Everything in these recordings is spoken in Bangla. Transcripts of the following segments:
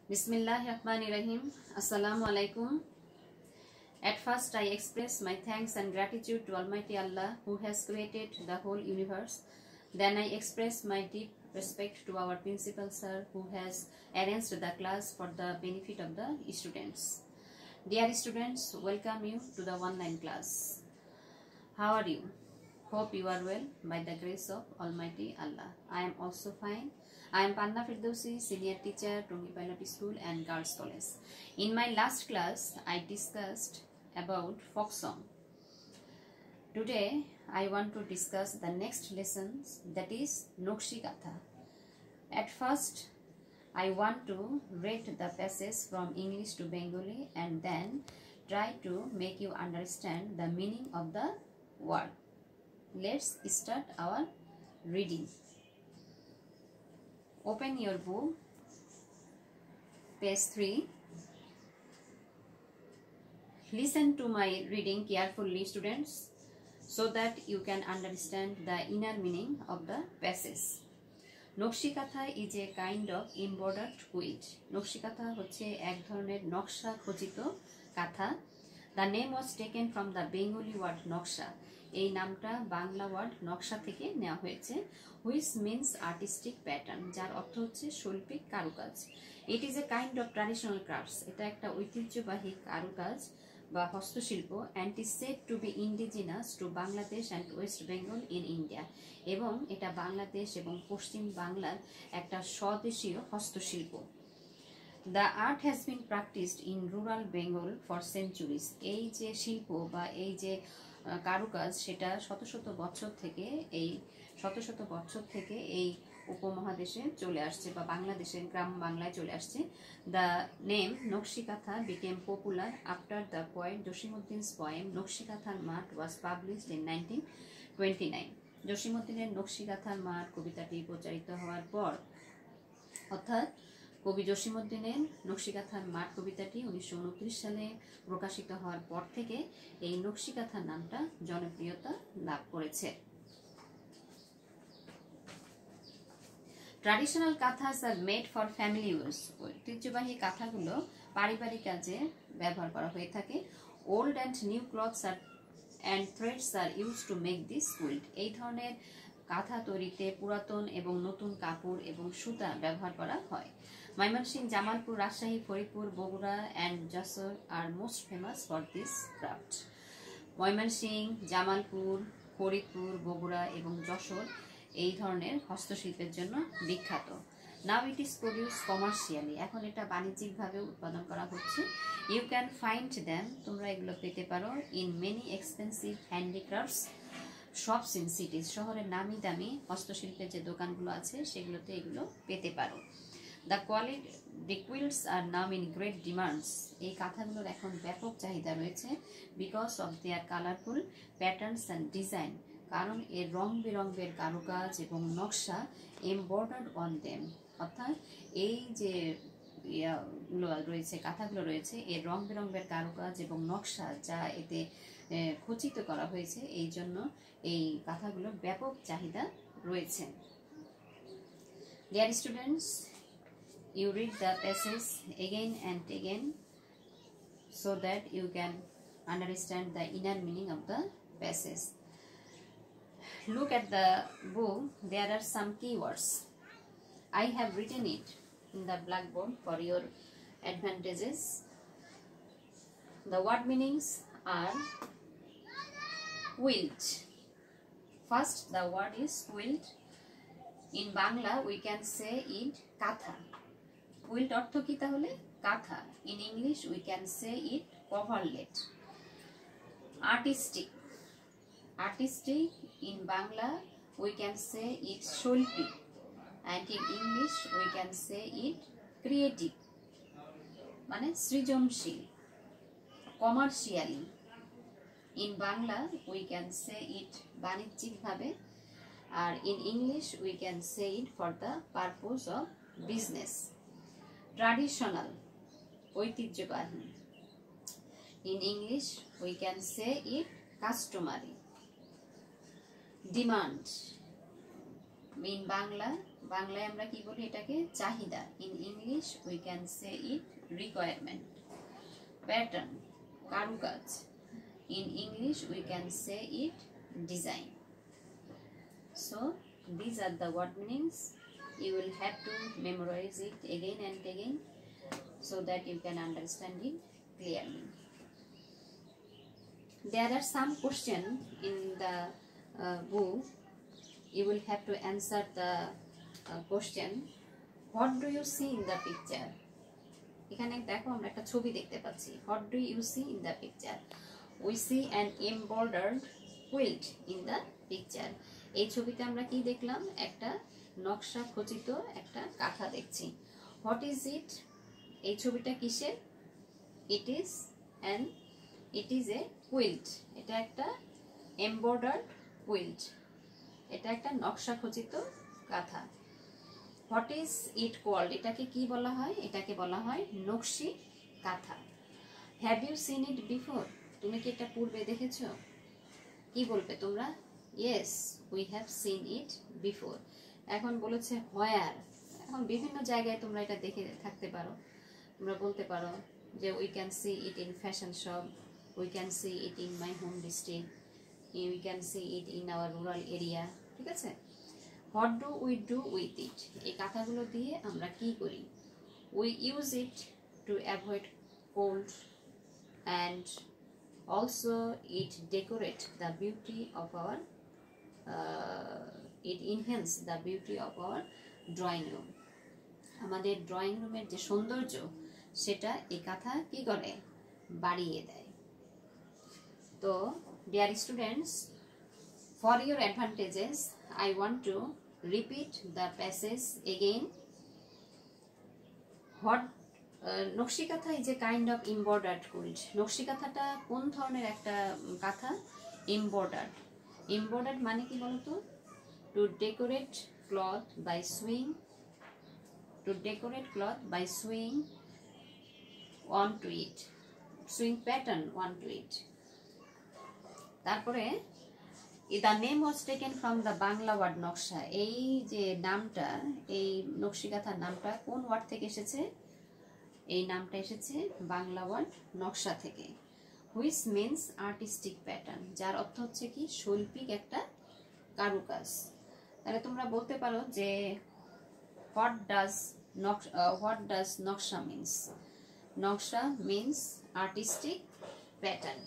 Bismillahirrahmanirrahim. Assalamu alaikum. At first, I express my thanks and gratitude to Almighty Allah who has created the whole universe. Then I express my deep respect to our principal sir who has arranged the class for the benefit of the students. Dear students, welcome you to the online class. How are you? Hope you are well by the grace of Almighty Allah. I am also fine. I am Panna Firdausi, senior teacher, Tongi Pilot School and Girls College. In my last class, I discussed about folk song. Today, I want to discuss the next lessons, that is Nokshi Katha. At first, I want to read the passage from English to Bengali and then try to make you understand the meaning of the word. Let's start our reading. Open your book, page 3. Listen to my reading carefully, students, so that you can understand the inner meaning of the passage. Nokshi Katha is a kind of embroidered quilt. Nokshi Katha হচ্ছে এক ধরনের নকশা খচিত কাঁথা. The name was taken from the Bengali word নকশা. এই নামটা বাংলা ওয়ার্ড নকশা থেকে নেওয়া হয়েছে, which means artistic pattern, যার অর্থ হচ্ছে শৈল্পিক কারুকাজ. It is a kind of traditional crafts. এটা একটা ঐতিহ্যবাহী কারুকাজ বা হস্তশিল্প and is said to be indigenous to Bangladesh and West Bengal in India. এবং এটা বাংলাদেশ এবং পশ্চিম বাংলার একটা স্বদেশীয় হস্তশিল্প. The art has been practiced in rural Bengal for centuries. এই যে শিল্প বা এই যে কারুকাজ সেটা শত শত বছর থেকে এই উপমহাদেশে চলে আসছে বা বাংলাদেশের গ্রাম বাংলায় চলে আসছে. The name Nokshi Katha became popular after the poet Josimuddin's poem Nokshi Katha's Mat was published in 1929. জসিমউদ্দিনের নকশি কাঁথার মাঠ কবিতাটি প্রচারিত হওয়ার পর, অর্থাৎ কবি জসিমউদ্দিনের নকশি কাঁথার মাঠ কবিতাটি 1929 সালে প্রকাশিত হওয়ার পর থেকে এই নকশি কাঁথার নামটা জনপ্রিয়তা লাভ করেছে. Traditional kanthas are made for family use. ঐতিহ্যবাহী কাঁথাগুলো পারিবারিক কাজে ব্যবহার করা হয়ে থাকে. Old and new clothes are and threads are use to make this quilt. এই ধরনের কাঁথা তৈরিতে পুরাতন এবং নতুন কাপড় এবং সুতা ব্যবহার করা হয়. ময়মনসিংহ, জামালপুর, রাজশাহী, ফরিদপুর, বগুড়া অ্যান্ড যশোর আর most famous for this craft. Mymensingh, Jamalpur, Faridpur, Bogura এবং যশোর এই ধরনের হস্তশিল্পের জন্য বিখ্যাত. Now it is produce commercially. এখন এটা বাণিজ্যিকভাবে উৎপাদন করা হচ্ছে. You can find them. তোমরা এগুলো পেতে পারো in many expensive handicrafts shops in cities. শহরের নামি দামি হস্তশিল্পের যে দোকানগুলো আছে সেগুলোতে এগুলো পেতে পারো. The quilts are now in great demands. এই কাঁথাগুলোর এখন ব্যাপক চাহিদা রয়েছে because of their colourful patterns and design. কারণ এর রং বেরঙের কারুকাজ এবং নকশা এমবর্ডার্ড অন দেম. অর্থাৎ এই যে রয়েছে কাঁথাগুলো রয়েছে এর রং বেরঙের কারুকাজ এবং নকশা যা এতে খচিত করা হয়েছে, এই জন্য এই কাঁথাগুলোর ব্যাপক চাহিদা রয়েছে. Dear students, you read the passage again and again so that you can understand the inner meaning of the passage. Look at the book. There are some keywords. I have written it in the blackboard for your advantages. The word meanings are quilt. First, the word is quilt. In Bangla, we can say it katha. Quilt অর্থ কি তাহলে? কাঁথা. In English, we can say it coverlet. Artistic. Artistic in Bangla, we can say it shilpi. And in English, we can say it creative. মানে সৃজনশীল. Commercially. In Bangla, we can say it বাণিজ্যিকভাবে. আর in English, we can say it for the purpose of business. Traditional. ঐতিহ্যবাহী. In English, we can say it customary. Demand. In Bangla, বাংলায় আমরা কি বলি এটাকে? চাহিদা। In English we can say it requirement. Pattern, কারুকাজ। In English we can say it design. So these are the word meanings. You will have to memorize it again and again so that you can understand it clearly. There are some questions in the book. You will have to answer the question. What do you see in the picture? এখানে দেখো আমরা একটা ছবি দেখতে পাচ্ছি। What do you see in the picture? We see an embroidered quilt in the picture. এই ছবিতে আমরা কি দেখলাম? একটা নকশা খচিত একটা কাঁথা দেখছি। What is it? এই ছবিটা কিসের? It is a quilt. এটা একটা embroidered quilt. এটা একটা নকশা খচিত কাঁথা। What is it called? এটাকে কি বলা হয়? এটাকে বলা হয় নকশি কাঁথা। Have you seen it before? তুমি কি এটা পূর্বে দেখেছো? কি বলবে তোমরা? Yes, we have seen it before. এখন বলেছে where? এখন বিভিন্ন জায়গায় তোমরা এটা দেখে থাকতে পারো। তোমরা বলতে পারো যে we can see it in fashion shop, we can see it in my home district, we can see it in our rural area. ঠিক আছে? What do we do with it? এই কথাগুলো দিয়ে আমরা কি করি? We use it to avoid cold and also it decorate the beauty of our it enhance the beauty of our drawing room. আমাদের ড্রয়িং রুমের যে সৌন্দর্য সেটা এই কথা কি করে? বাড়িয়ে দেয়। তো dear students, for your advantages I want to repeat the passage again. What নকশি কাঁথা is a kind of embroidered quilt. নকশি কাঁথাটা কোন ধরনের একটা কাঁথা? embroidered. embroidered মানে কি বলতো? to decorate cloth by sewing, to decorate cloth by sewing onto it, sewing pattern onto it. তারপরে the name was taken from the Bangla word নকশা। এই যে নামটা, এই নকশি কাঁথার নামটা কোন ওয়ার্ড থেকে এসেছে? এই নামটা এসেছে বাংলা ওয়ার্ড নকশা থেকে। which means artistic pattern, যার অর্থ হচ্ছে কি? শৈল্পিক একটা কারুকাজ। তাহলে তোমরা বলতে পারো যে what does নকশা means? নকশা means artistic pattern.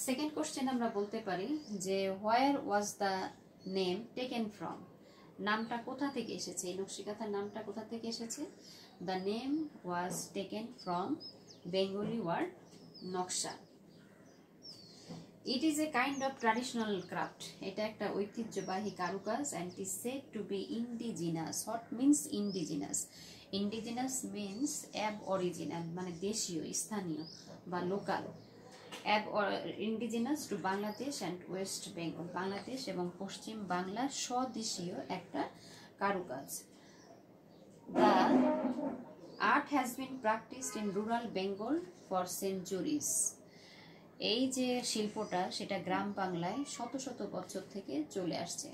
Second question আমরা বলতে পারি যে where was the name taken from? নামটা কোথা থেকে এসেছে? এই নকশি কাঁথার নামটা কোথা থেকে এসেছে? The name was taken from Bengali word নকশা. It is a kind of traditional craft. এটা একটা ঐতিহ্যবাহী কারুকাজ and is said to be indigenous. What means indigenous? Indigenous means aboriginal, মানে দেশীয়, স্থানীয় বা local. indigenous to Bangladesh and West Bengal. Bangladesh এবং পশ্চিম বাংলার স্বদেশীয় একটা কারুকাজ। The art has been practiced in rural Bengal for centuries. এই যে শিল্পটা সেটা গ্রাম বাংলায় শত শত বছর থেকে চলে আসছে।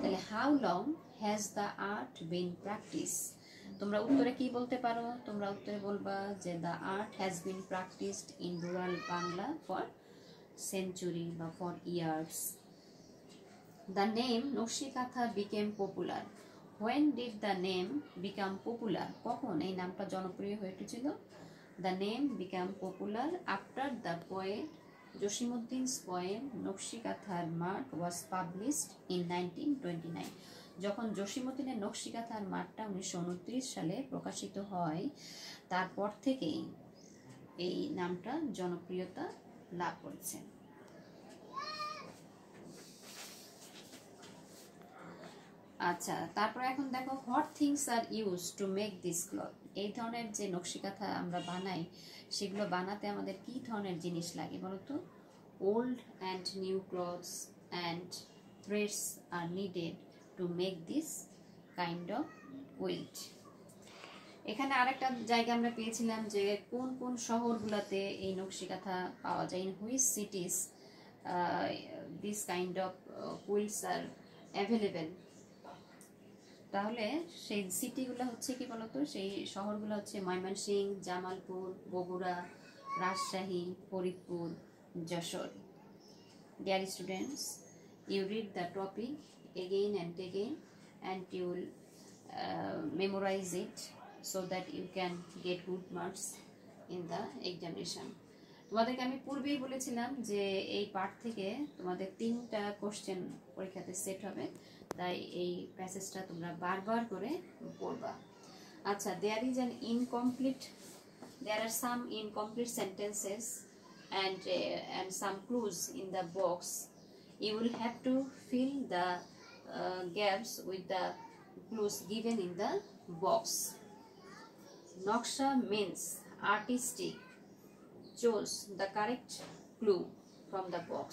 তাহলে how long has the art been practiced? তোমরা উত্তরে কি বলতে পারো? তোমরা উত্তরে বলবা যে the art has been practiced in rural Bangla for century বা for years. The name নকশি কাঁথা became popular. When did the name become popular? কখন এই নামটা জনপ্রিয় হয়ে উঠেছিল? The name became popular after the poet Josimuddin's poem নকশি কাঁথার মাঠ was published in 1929. যখন জসিমুদ্দিনের নকশি কাঁথার মাঠটা 1929 সালে প্রকাশিত হয়, তারপর থেকেই এই নামটা জনপ্রিয়তা লাভ করেছে। আচ্ছা, তারপর এখন দেখো what things are used to make this cloth. এই ধরনের যে নকশি কাঁথা আমরা বানাই সেগুলো বানাতে আমাদের কি ধরনের জিনিস লাগে বলো তো? old and new clothes and threads are needed to make this kind of quilt. এখানে আরেকটা জায়গা আমরা পেয়েছিলাম যে কোন কোন শহরগুলোতে এই নকশি কাঁথা পাওয়া যায়। in which cities this kind of quilts are available. তাহলে সেই সিটিগুলো হচ্ছে কি বলতো, সেই শহরগুলো হচ্ছে Mymensingh, Jamalpur, Bogura, Rajshahi, Faridpur, Jessore. Dear students, you read the topic again and again and you will memorize it so that you can get good marks in the examination. তোমাদেরকে আমি পূর্বেই বলেছিলাম যে এই পার্ট থেকে তোমাদের 3টা কোশ্চেন পরীক্ষাতে সেট হবে, তাই এই প্যাসেজটা তোমরা বারবার করে পড়বা। আচ্ছা, there are some incomplete sentences and some clues in the box. You will have to fill the gaps with the clues given in the box. Naksha means artistic. Choose the correct clue from the box.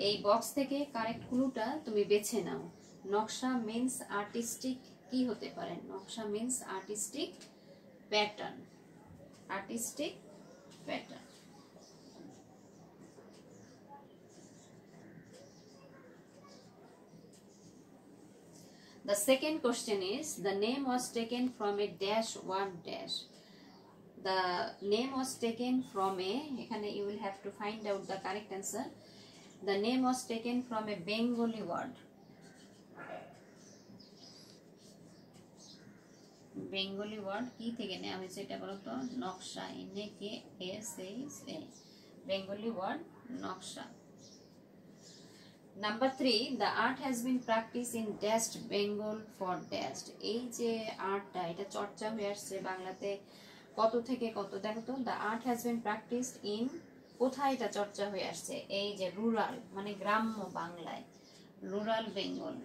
এই বক্স থেকে কারেক্ট ক্লুটা তুমি বেছে নাও। নকশা মিন্স আর্টিস্টিক কি হতে পারে? নকশা means artistic pattern. Artistic pattern. The second question is, the name was taken from a dash one dash. The name was taken from a, ekhane you will have to find out the correct answer. The name was taken from a Bengali word. Bengali word ki theke newa hoyeche eta bolo to? Noksha, N-A-K-S-H-A. Bengali word noksha. Number 3, the art has been practiced in dashed Bengal for dashed. এই যে আর্টটা, এটা চর্চা হয়ে আসছে বাংলাতে কত থেকে কত, দেখো তো। The art has been practised in, কোথায় এটা চর্চা হয়ে আসছে? এই যে রুরাল, মানে গ্রাম্য বাংলায়, rural Bengal,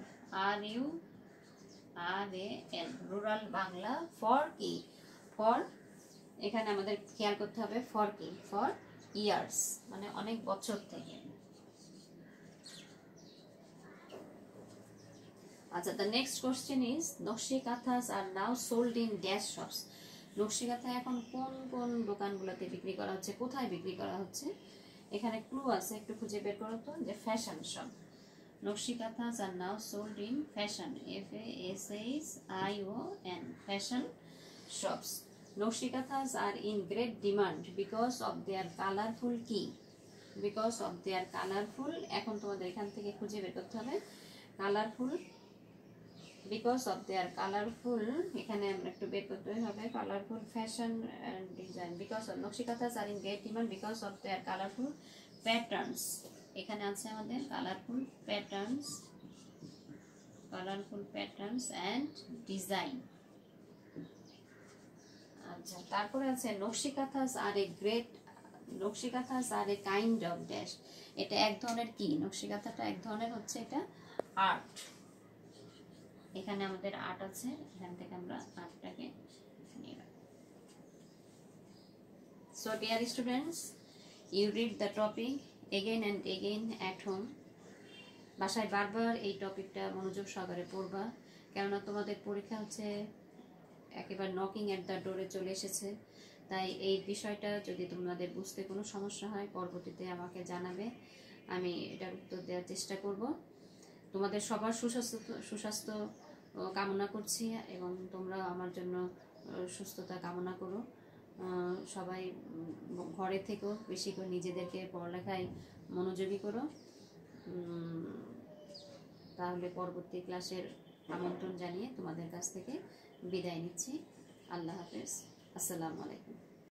RURAL, rural Bangla. For কি? ফর, এখানে আমাদের খেয়াল করতে হবে ফর কি, ফর ইয়ার্স, মানে অনেক বছর থেকে। আচ্ছা, the next question is, নকশি kanthas are now sold in dash shops. নকশি কাঁথা এখন কোন কোন দোকানগুলোতে বিক্রি করা হচ্ছে, কোথায় বিক্রি করা হচ্ছে? এখানে ক্লু আছে, একটু খুঁজে বের করো তো। যে ফ্যাশন শপ। নকশি kanthas are now sold in fashion, FASHION, fashion shops. নকশি kanthas are in great demand because of their colorful কি? Because of their colorful, এখন তোমাদের এখান থেকে খুঁজে বের করতে হবে colourful. Because of their colorful, এখানে আমরা একটু বের করতে হবে colourful fashion and design. Because of, nakshi kanthas are in great demand because of their colourful patterns. এখানে আছে আমাদের কালারফুল প্যাটার্নস এন্ড ডিজাইন। আচ্ছা, তারপরে আছে নকশি কাঁথাস আর এ কাইন্ড অফ ড্যাশ। এটা এক ধরনের কি? নকশি কাঁথাটা এক ধরনের হচ্ছে এটা আর্ট। এখানে আমাদের আর্ট আছে, এখান থেকে আমরা আর্টটাকে নিলাম। So dear students, you read the topic again and again at home. বাসায় বারবার এই টপিকটা মনোযোগ সহকারে পড়বা, কেননা তোমাদের পরীক্ষা হচ্ছে একেবারে নকিং এট দ্য ডোরে চলে এসেছে। তাই এই বিষয়টা যদি তোমাদের বুঝতে কোনো সমস্যা হয়, পরবর্তীতে আমাকে জানাবে, আমি এটার উত্তর দেওয়ার চেষ্টা করব। তোমাদের সবার সুস্বাস্থ্য কামনা করছি এবং তোমরা আমার জন্য সুস্থতা কামনা করো। সবাই ঘরে থেকেও বেশি করে নিজেদেরকে পড়ালেখায় মনোযোগী করো। তাহলে পরবর্তী ক্লাসের আমন্ত্রণ জানিয়ে তোমাদের কাছ থেকে বিদায় নিচ্ছি। আল্লাহ হাফেজ, আসসালামু আলাইকুম।